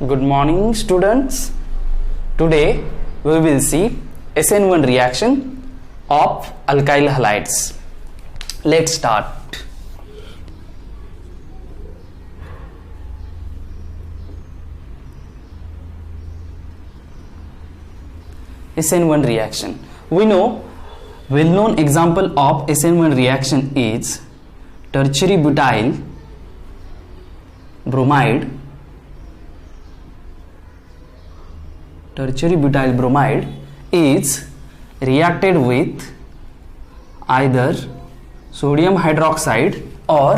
Good morning, students. Today we will see SN1 reaction of alkyl halides. Let's start. SN1 reaction. We know well-known example of SN1 reaction is tertiary butyl bromide. Tertiary butyl bromide is reacted with either sodium hydroxide or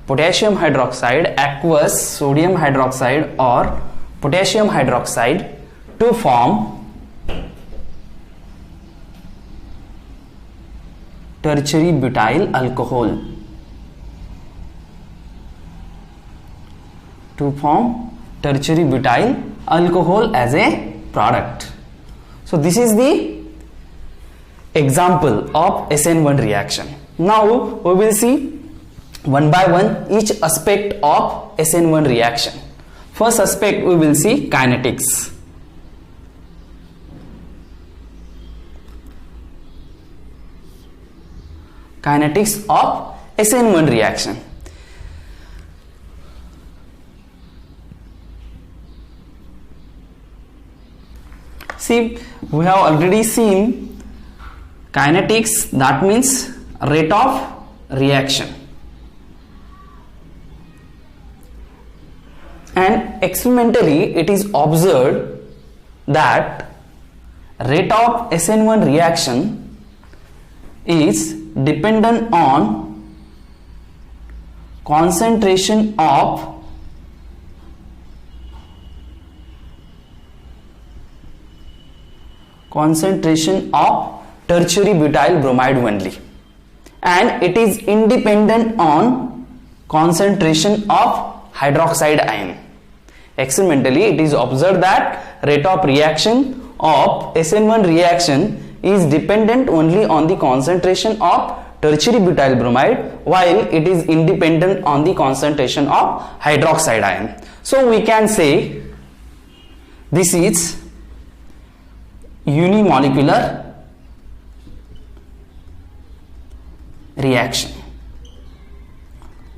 potassium hydroxide, aqueous sodium hydroxide or potassium hydroxide to form tertiary butyl alcohol. To form tertiary butyl alcohol as a product. So this is the example of SN1 reaction. Now we will see one by one each aspect of SN1 reaction. First aspect we will see kinetics. Kinetics of SN1 reaction. See, we have already seen kinetics, that means rate of reaction, and experimentally it is observed that rate of SN1 reaction is dependent on concentration of tertiary butyl bromide only, and it is independent on concentration of hydroxide ion. Experimentally it is observed that rate of reaction of SN1 reaction is dependent only on the concentration of tertiary butyl bromide, while it is independent on the concentration of hydroxide ion. So we can say this is unimolecular reaction.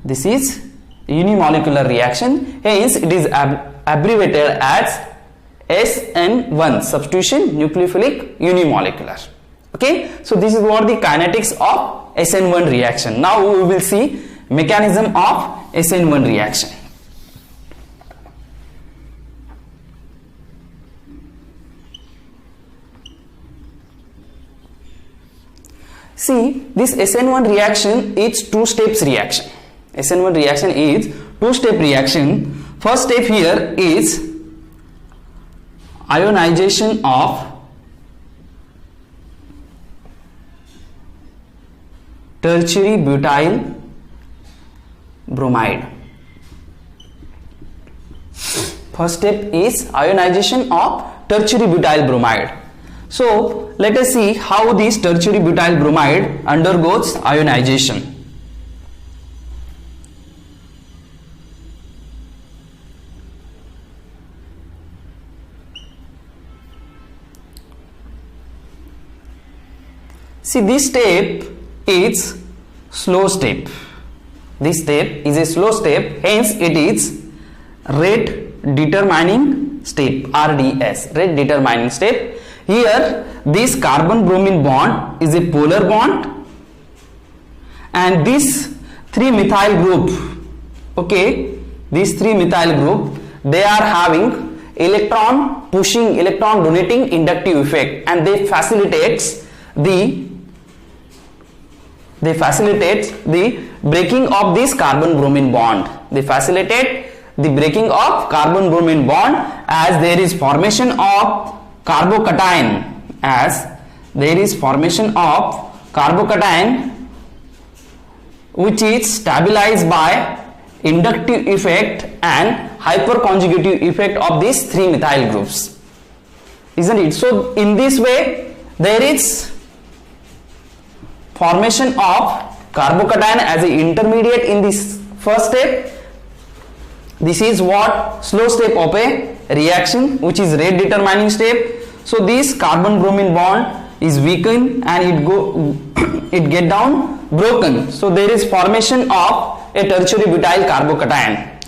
This is unimolecular reaction, hence it is abbreviated as SN1, substitution nucleophilic unimolecular. Okay, so this is what the kinetics of SN1 reaction. Now we will see mechanism of SN1 reaction. See, this SN1 reaction is two steps reaction. SN1 reaction is two-step reaction. First step here is ionization of tertiary butyl bromide. First step is ionization of tertiary butyl bromide. So let us see how this tertiary butyl bromide undergoes ionization. See, this step is slow step. This step is a slow step, hence it is rate determining step, RDS, rate determining step. Here this carbon bromine bond is a polar bond, and this 3-methyl group, okay, this 3-methyl group, they are having electron pushing, electron donating inductive effect, and they facilitates the breaking of this carbon bromine bond. They facilitate the breaking of carbon bromine bond, as there is formation of carbocation, which is stabilized by inductive effect and hyperconjugative effect of these 3-methyl groups, isn't it? So in this way there is formation of carbocation as an intermediate in this first step, This is what slow step of a reaction, which is rate determining step. So this carbon bromine bond is weakened and it get down broken. So there is formation of a tertiary butyl carbocation.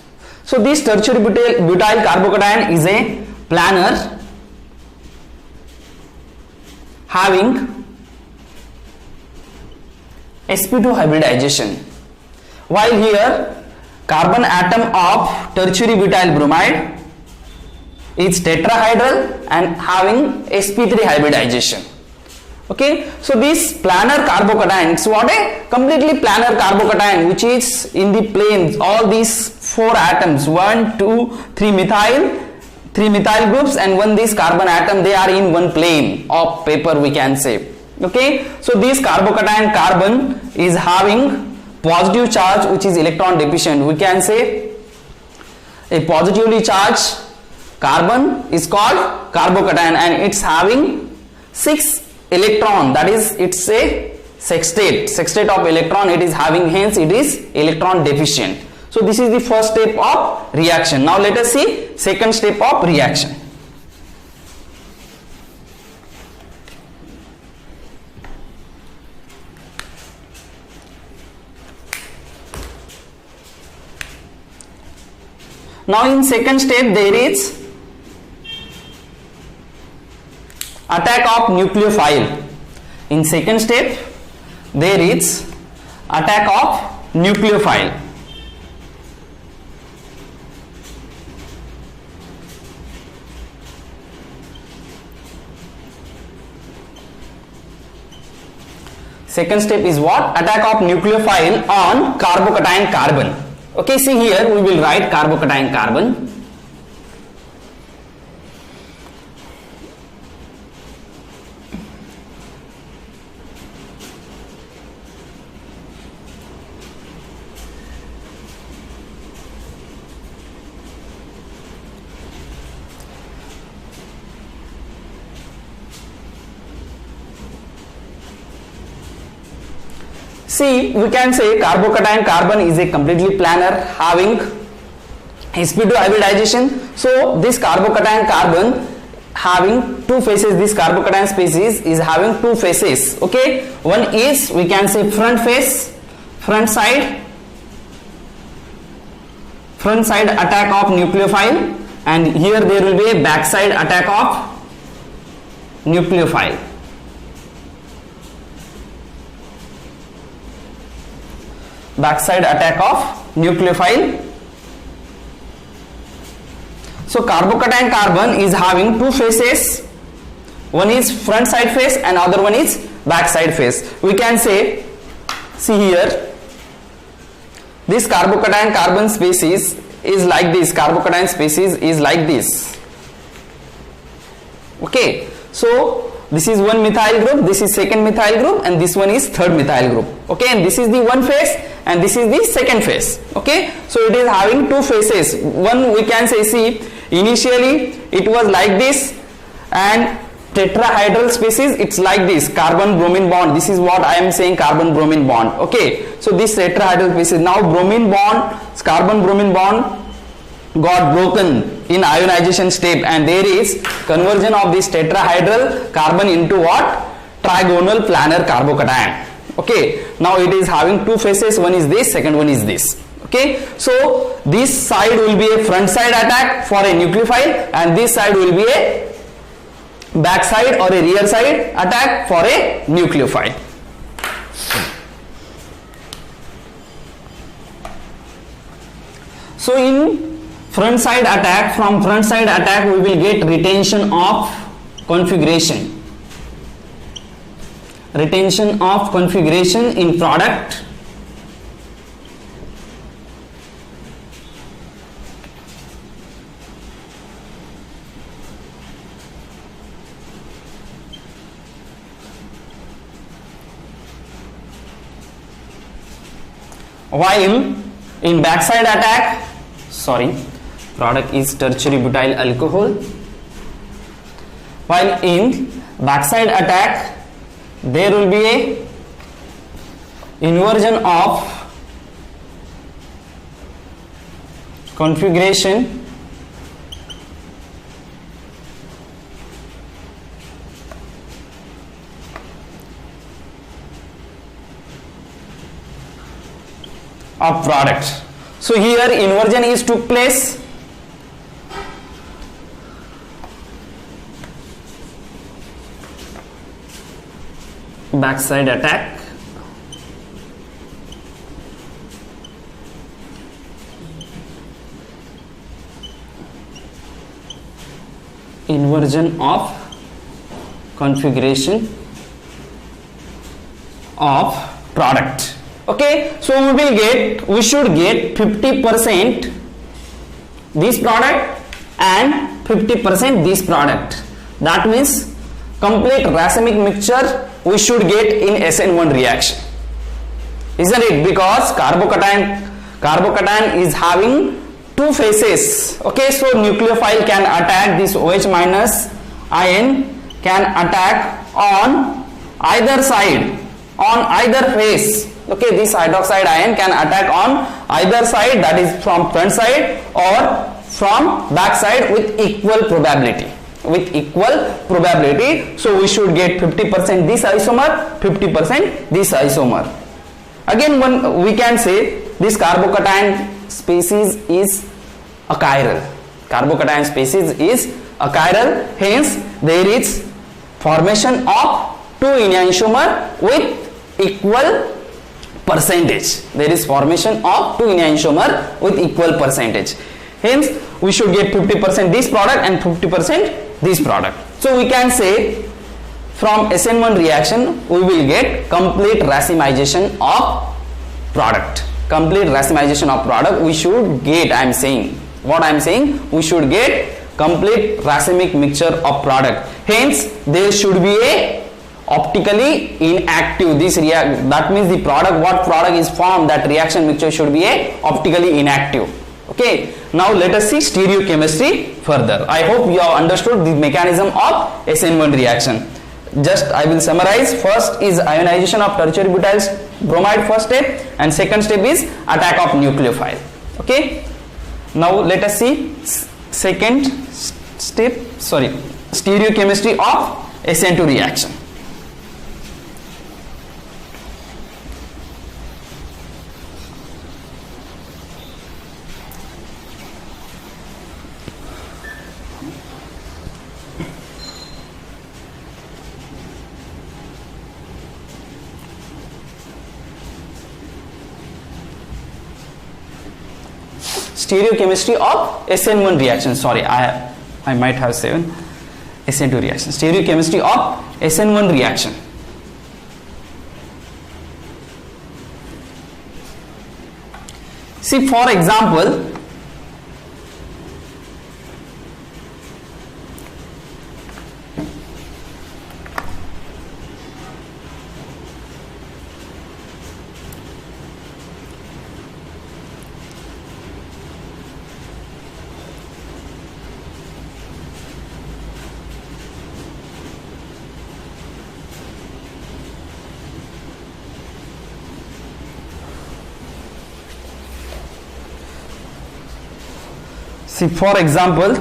So this tertiary butyl carbocation is a planar having sp2 hybridization, while here carbon atom of tertiary butyl bromide is tetrahedral and having sp3 hybridization. Okay, so this planar carbocation, it's what a completely planar carbocation which is in the planes, all these 4 atoms, 1, 2, 3 methyl groups and one this carbon atom, they are in one plane of paper, we can say. Okay, so this carbocation carbon is having positive charge which is electron deficient. We can say a positively charged carbon is called carbocation and it's having 6 electron, that is it's a sextate of electron it is having, hence it is electron deficient. So this is the first step of reaction. Now let us see second step of reaction. Now in second step there is attack of nucleophile. In second step there is attack of nucleophile. Second step is what? Attack of nucleophile on carbocation carbon. Okay, see here we will write carbocation carbon. See, we can say carbocation carbon is a completely planar having sp2 hybridization. So this carbocation carbon having 2 faces, this carbocation species is having 2 faces. Okay, one is we can say front face, front side attack of nucleophile, and here there will be a back side attack of nucleophile. Backside attack of nucleophile. So carbocation carbon is having 2 faces, one is front side face and other one is back side face. We can say, see here, this carbocation carbon species is like this, carbocation species is like this. Okay, so this is one methyl group, this is second methyl group, and this one is third methyl group. Okay, and this is the one face and this is the second face. Okay, so it is having 2 faces. One we can say, see, initially it was like this, and tetrahedral species it's like this, carbon bromine bond. This is what I am saying, carbon bromine bond. Okay, so this tetrahedral species, now bromine bond, carbon bromine bond got broken in ionization step, and there is conversion of this tetrahedral carbon into what? Trigonal planar carbocation. Okay, now it is having 2 faces, one is this, second one is this. Okay, so this side will be a front side attack for a nucleophile, and this side will be a back side or a rear side attack for a nucleophile. So in front side attack, from front side attack we will get retention of configuration. Retention of configuration in product. While in backside attack, product is tertiary butyl alcohol. While in backside attack, there will be a inversion of configuration of product. So here inversion is took place. Backside attack. Inversion of configuration of product. Okay, so we should get 50% this product and 50% this product. That means complete racemic mixture we should get in SN1 reaction, isn't it? Because carbocation is having two phases. Okay, so nucleophile can attack this OH minus ion, can attack on either side, on either face. Okay, this hydroxide ion can attack on either side, that is from front side or from back side with equal probability. So we should get 50% this isomer, 50% this isomer. Again, we can say this carbocation species is achiral. Carbocation species is achiral, hence there is formation of two enantiomer with equal percentage. There is formation of two enantiomer with equal percentage. Hence we should get 50% this product and 50% this product. So we can say from SN1 reaction we will get complete racemization of product. Complete racemization of product we should get, I am saying. What I am saying, we should get complete racemic mixture of product. Hence there should be a optically inactive that means the product, what product is formed, that reaction mixture should be a optically inactive. Okay, now let us see stereochemistry further. I hope you have understood the mechanism of SN1 reaction. Just I will summarize. First is ionization of tertiary butyl bromide, first step, and second step is attack of nucleophile. Okay, now let us see second step, stereochemistry of SN2 reaction. Stereochemistry of SN1 reaction. Sorry, I might have said SN2 reaction. Stereochemistry of SN1 reaction. See, for example, for example,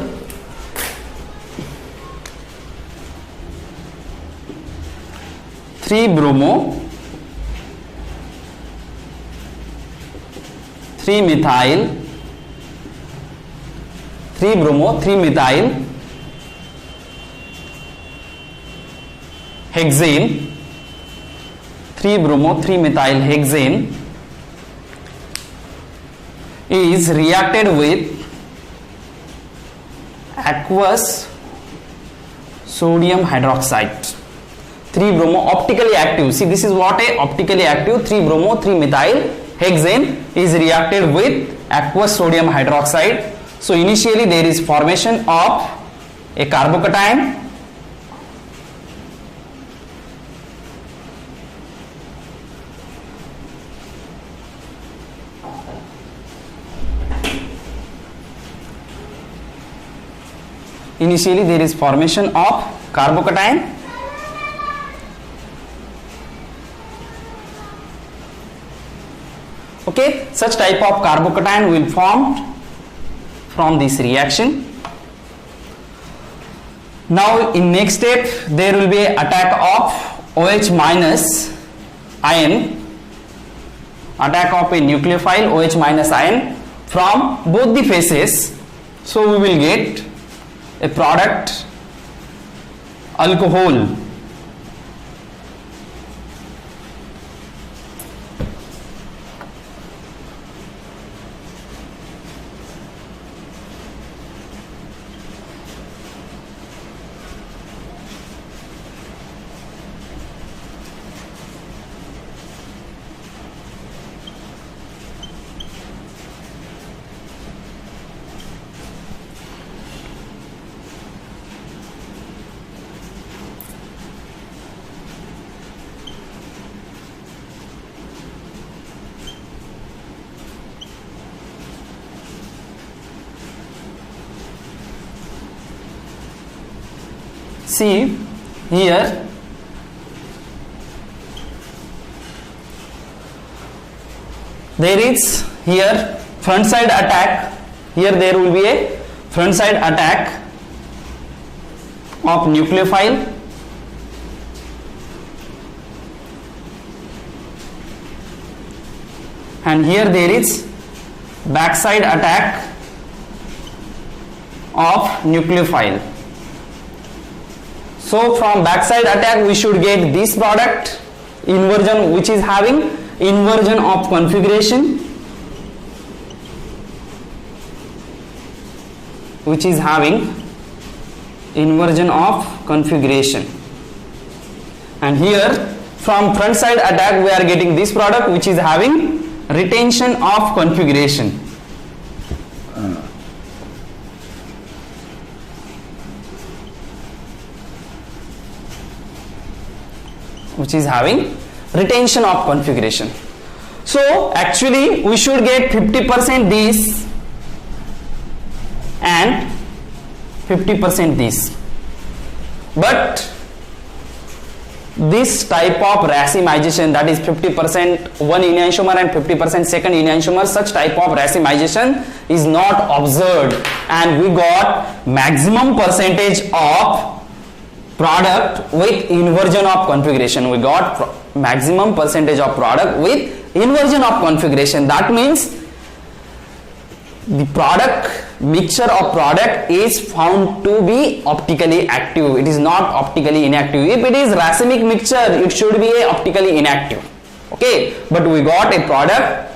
three bromo, 3-methyl, 3-methyl hexane, 3-bromo, 3-methyl hexane is reacted with aqueous sodium hydroxide. 3-bromo optically active. See, this is what a optically active 3-bromo 3-methyl hexane is reacted with aqueous sodium hydroxide. So initially there is formation of a carbocation, initially there is formation of carbocation, okay, such type of carbocation will form from this reaction. Now in next step there will be attack of OH minus ion, attack of a nucleophile OH minus ion from both the faces. So we will get a product alcohol. See here, there is here front side attack. Here there will be a front side attack of nucleophile, and here there is back side attack of nucleophile. So from backside attack we should get this product inversion, which is having inversion of configuration, which is having inversion of configuration. And here from front side attack we are getting this product which is having retention of configuration. Which is having retention of configuration. So actually we should get 50% this and 50% this, but this type of racemization, that is 50% one enantiomer and 50% second enantiomer, such type of racemization is not observed, and we got maximum percentage of product with inversion of configuration. We got maximum percentage of product with inversion of configuration. That means the product mixture of product is found to be optically active. It is not optically inactive. If it is racemic mixture, it should be optically inactive. Okay, but we got a product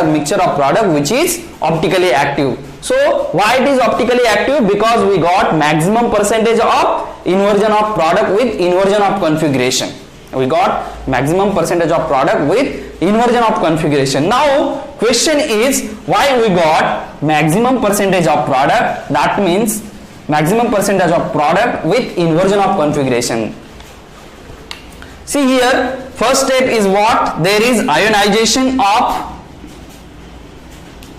mixture of product which is optically active. So why it is optically active? Because we got maximum percentage of inversion of product with inversion of configuration. We got maximum percentage of product with inversion of configuration. Now question is, why we got maximum percentage of product? That means maximum percentage of product with inversion of configuration. See here, first step is what? There is ionization of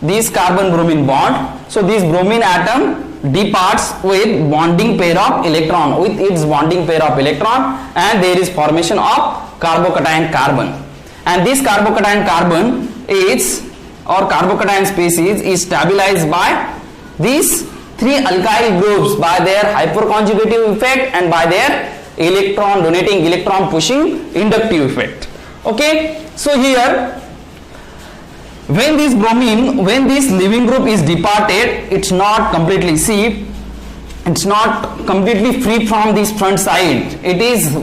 this carbon bromine bond. So this bromine atom departs with bonding pair of electron, with its bonding pair of electron, and there is formation of carbocation carbon. And this carbocation carbon is, or carbocation species is stabilized by these three alkyl groups by their hyperconjugative effect and by their electron donating, electron pushing inductive effect. Okay, so here when this bromine, when this leaving group is departed, it's not completely, see, it's not completely free from this front side. It is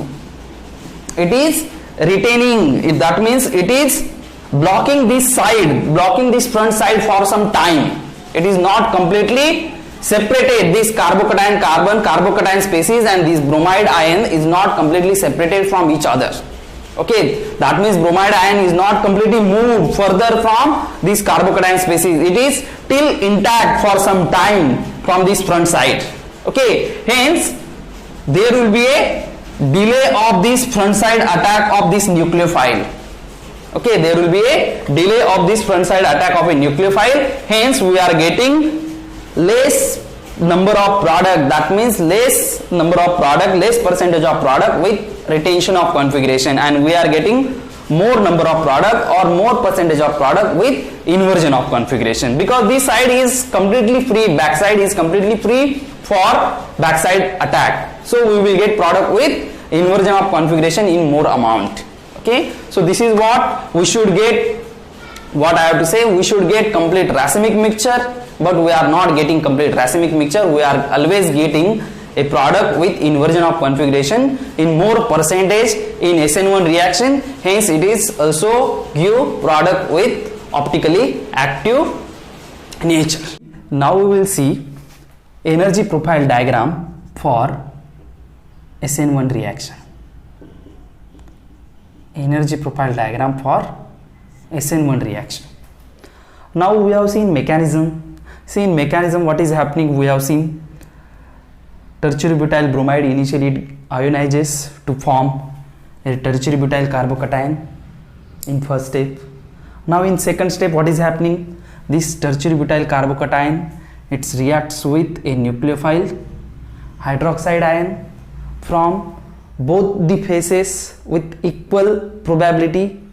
retaining. That means it is blocking this side, blocking this front side for some time. It is not completely separated. This carbocation carbon, carbocation species, and this bromide ion is not completely separated from each other. Okay, that means bromide ion is not completely moved further from this carbocation species. It is still intact for some time from this front side. Okay, hence there will be a delay of this front side attack of this nucleophile. Okay, there will be a delay of this front side attack of a nucleophile. Hence we are getting less number of product. That means less number of product, less percentage of product with retention of configuration, and we are getting more number of product or more percentage of product with inversion of configuration, because this side is completely free, backside is completely free for backside attack. So we will get product with inversion of configuration in more amount. Okay, so this is what we should get. What I have to say, we should get complete racemic mixture, but we are not getting complete racemic mixture. We are always getting a product with inversion of configuration in more percentage in SN1 reaction. Hence it is also give product with optically active nature. Now we will see energy profile diagram for SN1 reaction. Energy profile diagram for SN1 reaction. Now we have seen mechanism. See, in mechanism what is happening, we have seen tertiary butyl bromide initially ionizes to form a tertiary butyl carbocation in first step. Now in second step what is happening, this tertiary butyl carbocation, it reacts with a nucleophile hydroxide ion from both the faces with equal probability.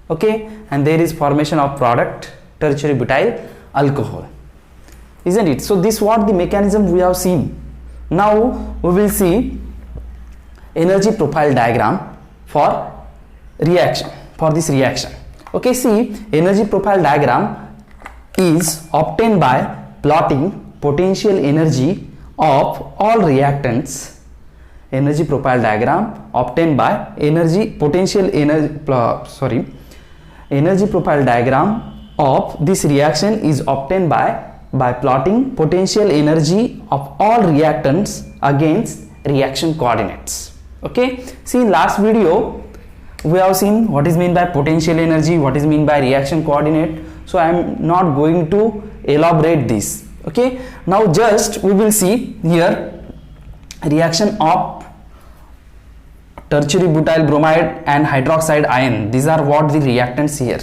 Okay, and there is formation of product tertiary butyl alcohol, isn't it? So this what the mechanism we have seen. Now we will see energy profile diagram for reaction, for this reaction. Okay, see, energy profile diagram is obtained by plotting potential energy of all reactants. Energy profile diagram obtained by energy profile diagram of this reaction is obtained by plotting potential energy of all reactants against reaction coordinates. Okay, see, in last video we have seen what is meant by potential energy, what is meant by reaction coordinate, so I am not going to elaborate this. Okay, now just we will see here reaction of tertiary butyl bromide and hydroxide ion. These are what the reactants here,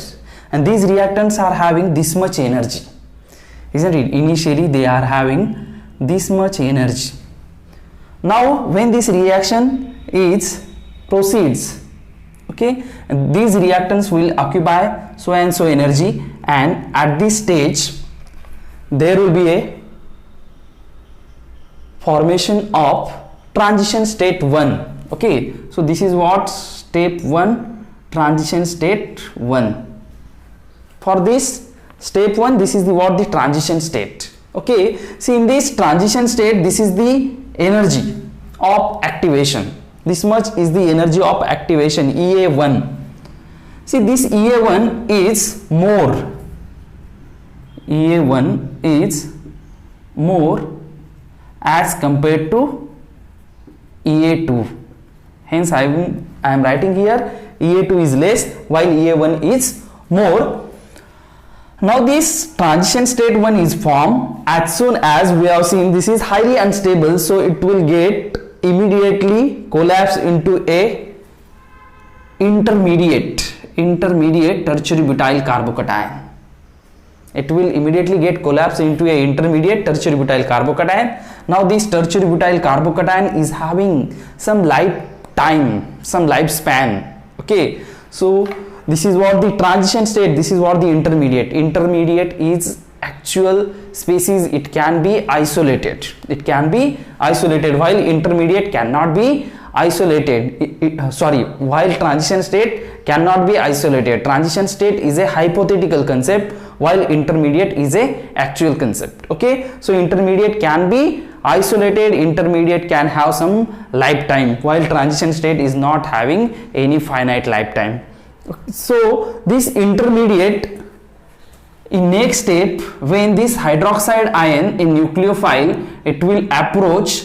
and these reactants are having this much energy, isn't it? Initially they are having this much energy. Now when this reaction is proceeds, okay, and these reactants will occupy so and so energy, and at this stage there will be a formation of transition state 1. Okay, so this is what step 1, transition state 1. For this step 1, this is the what the transition state. Okay, see, in this transition state, this is the energy of activation. This much is the energy of activation, EA1. See, this EA1 is more. EA1 is more as compared to EA2. Hence I am writing here EA2 is less while EA1 is more. Now this transition state 1 is formed as soon as we have seen this is highly unstable, so it will get immediately collapse into a intermediate tertiary butyl carbocation. It will immediately get collapsed into a intermediate tertiary butyl carbocation. Now this tertiary butyl carbocation is having some lifespan. Okay, so this is what the transition state, this is what the intermediate is actual species. It can be isolated, while intermediate cannot be isolated. While transition state cannot be isolated. Transition state is a hypothetical concept while intermediate is a actual concept. Okay, so intermediate can be isolated, intermediate can have some lifetime, while transition state is not having any finite lifetime. So this intermediate, in next step, when this hydroxide ion in nucleophile, it will approach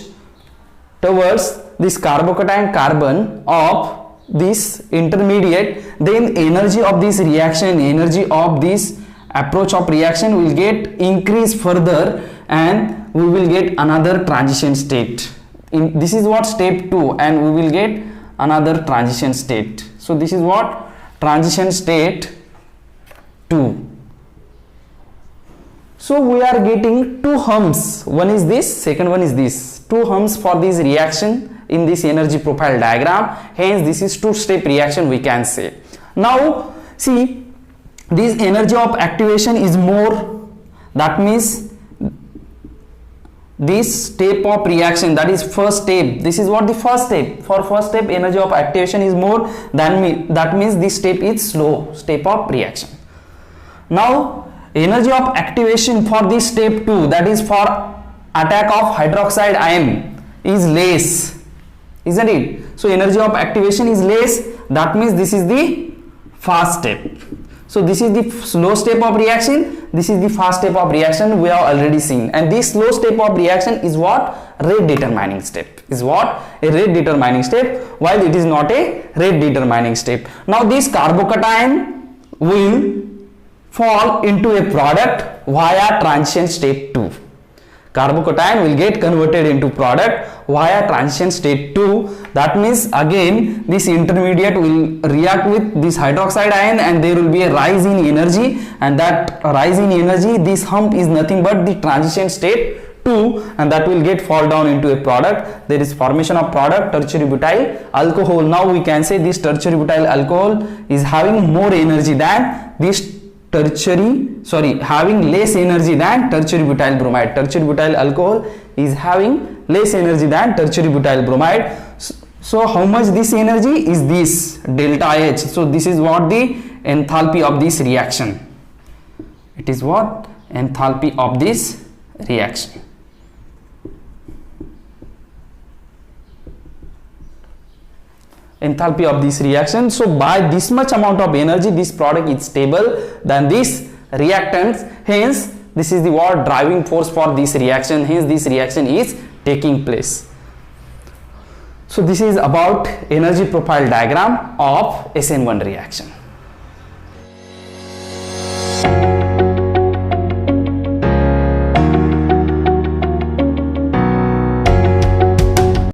towards this carbocation carbon of this intermediate, then energy of this reaction, energy of this approach of reaction will get increased further, and we will get another transition state. This is what step 2, and we will get another transition state. So this is what transition state 2. So we are getting two humps, one is this, second one is this, two humps for this reaction in this energy profile diagram. Hence this is two-step reaction we can say. Now see, this energy of activation is more, that means this step of reaction, that is first step, this is what the first step, for first step energy of activation is more than me, that means this step is slow step of reaction. Now energy of activation for this step 2, that is for attack of hydroxide ion, is less, isn't it? So energy of activation is less, that means this is the fast step. So this is the slow step of reaction, this is the fast step of reaction we have already seen, and this slow step of reaction is what? Rate determining step, is what? A rate determining step, while it is not a rate determining step. Now this carbocation will fall into a product via transition step 2. Carbocation will get converted into product via transition state 2. That means again this intermediate will react with this hydroxide ion and there will be a rise in energy, and that rise in energy, this hump is nothing but the transition state 2, and that will get fall down into a product. There is formation of product tertiary butyl alcohol. Now we can say this tertiary butyl alcohol is having more energy than this having less energy than tertiary butyl bromide. Tertiary butyl alcohol is having less energy than tertiary butyl bromide. So how much this energy is? This delta H. So this is what the enthalpy of this reaction. It is what? Enthalpy of this reaction. Enthalpy of this reaction. So by this much amount of energy, this product is stable than this reactants. Hence this is the what? Driving force for this reaction. Hence this reaction is taking place. So this is about energy profile diagram of SN1 reaction.